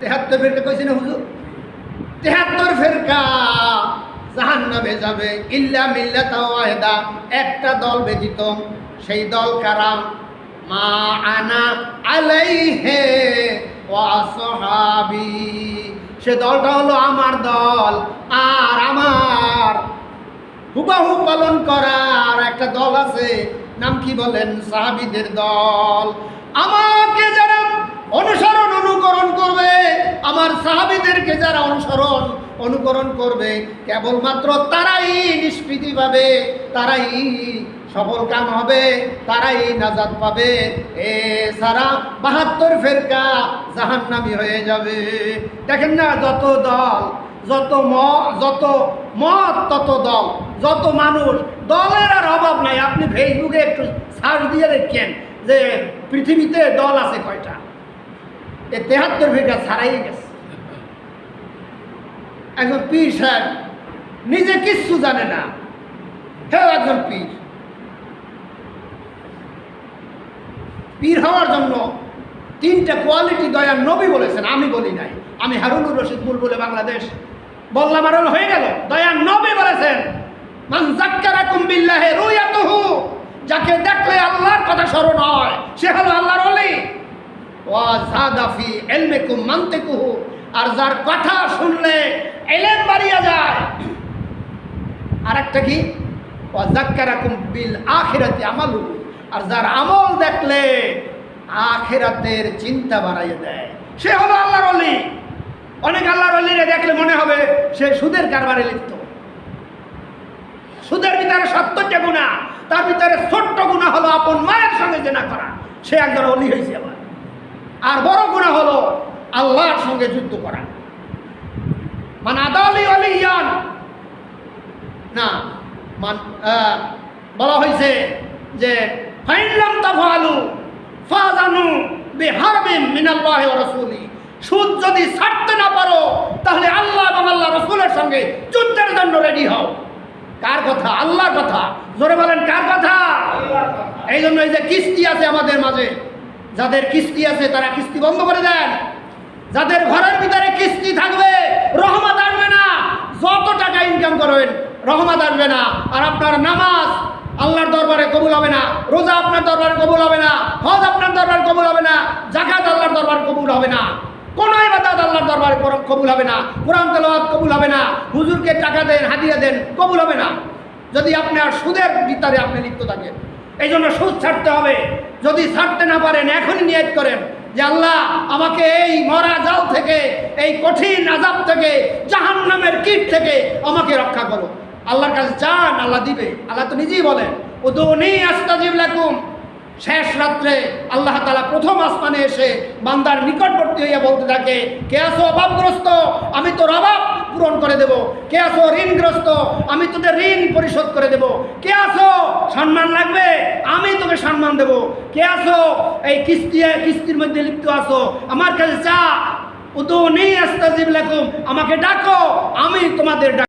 73 ফেরকা কইছে না হুজুর? 73 ফেরকা জাহান্নামে যাবে ইল্লা মিল্লাতা ওয়াহিদা, একটা দল ব্যতীত। সেই দল কারা? মা আনা আলাইহি ওয়া আসহাবি, সে দলটা হলো আমার দল আর আমার হুবাহু পালন করার একটা দল আছে, নাম কি বলেন? সাহাবীদের দল। আমাকে যারা অনুসরণ অনুকরণ করবে, আমার সাহাবীদেরকে যারা অনুকরণ করবে, কেবলমাত্র তারাই নিষ্কৃতি পাবে, তারাই সফল কাম হবে, তারাই নাজাত পাবে। এছাড়া 72 ফেরকা জাহান্নামী হয়ে যাবে। দেখেন না, যত দল, যত মত তত দল, যত মানুষ, দলের আর অভাব নাই। আপনি ফেসবুকে একটু সার্চ দিয়ে দেখেন যে পৃথিবীতে দল আছে কয়টা। 73 ফেরকা ছাড়াই গেছে। একজন পীর সাহেব নিজে কিচ্ছু জানে না, হেও একজন পীর। পীর হওয়ার জন্য 3টা কোয়ালিটি দয়ার নবী বলেছেন, আমি বলি নাই। আমি হারুনুর রশিদ বুলবুলে বাংলাদেশ বললাম আর হয়ে গেল। দয়ার নবী বলেছেন, মান যাক্কারাকুম বিল্লাহি রুয়াতুহু, যাকে দেখলে আল্লাহর কথা স্মরণ হয় সে হলো আল্লাহর ওলি। ওয়া যাদা ফি ইলমিকুম মানতিকুহু, আর যার কথা শুনলে ইলম বাড়িয়া যায়। আরেকটা কি? ওয়া যাক্কারাকুম বিল আখিরাতি আমালু, আর যার আমল দেখলে আখিরাতের চিন্তা বাড়াইয়া দেয়, সে হলো আল্লাহর ওলি। অনেক আল্লাহর ওলিরে দেখলে মনে হবে সে সুদের কারবারে লিপ্ত। সুদের ভিতরে 70টা গুনাহ, তার ভিতরে ছোট্ট গুনাহ হলো আপন মায়ের সঙ্গে জেনা করা, সে একজন ওলি হয়েছে আবার। আর বড় গুনাহ হলো আল্লাহর সঙ্গে যুদ্ধ করা। মান আদালি ওলিয়ান না, বলা হয়েছে যে ফাইন লাম তাফআলু ফাযানু বিহারবিন মিনাল্লাহি ওয়া রাসূলি, সুদ যদি ছাড়তে না পারো তাহলে আল্লাহ এবং আল্লাহ রাসূলের সঙ্গে যুদ্ধের জন্য রেডি হও। কার কথা? আল্লাহর কথা। জোরে বলেন, কার কথা? এই জন্য এই যে কিস্তি আছে আমাদের মাঝে, যাদের কিস্তি আছে তারা কিস্তি বন্ধ করে দেন। যাদের ঘরের ভিতরে কিস্তি থাকবে রহমত আসবে না। যত টাকা ইনকাম করেন রহমত আসবে না। আর আপনার নামাজ আল্লাহর দরবারে কবুল হবে না, রোজা আপনার দরবারে কবুল হবে না, হজ আপনার দরবারে কবুল হবে না, যাকাত আল্লাহর দরবারে কবুল হবে না, কোন ইবাদত আল্লাহর দরবারে কবুল হবে না, কোরআন তেলাওয়াত কবুল হবে না, হুজুরকে টাকা দেন, হাদিয়া দেন, কবুল হবে না, যদি আপনার সুদের ভিতরে আপনি লিপ্ত থাকেন। এই জন্য সুদ ছাড়তে হবে। যদি ছাড়তে না পারেন এখনই নিয়ত করেন যে আল্লাহ আমাকে এই মরা জাল থেকে, এই কঠিন আযাব থেকে, জাহান্নামের কীট থেকে আমাকে রক্ষা করো। আল্লাহর কাছে চান, আল্লাহ দিবে। আল্লাহ তো নিজেই বলেন, উদুনি আস্তাজিব লাকুম। শেষ রাত্রে আল্লাহ তাআলা প্রথম আসমানে এসে বান্দার নিকটবর্তী হইয়া বলতে থাকে, কে আছো অভাবগ্রস্ত, আমি তোর অভাব পূরণ করে দেব। কে আছো ঋণগ্রস্ত, আমি তোদের ঋণ পরিশোধ করে দেব। কে আছো সম্মান লাগবে, আমি তোকে সম্মান দেব। কে আছো এই কিস্তির মধ্যে লিপ্ত আছো, আমার কাছে চা, উদুনি আস্তাজিব লাকুম, আমাকে ডাকো, আমি তোমাদের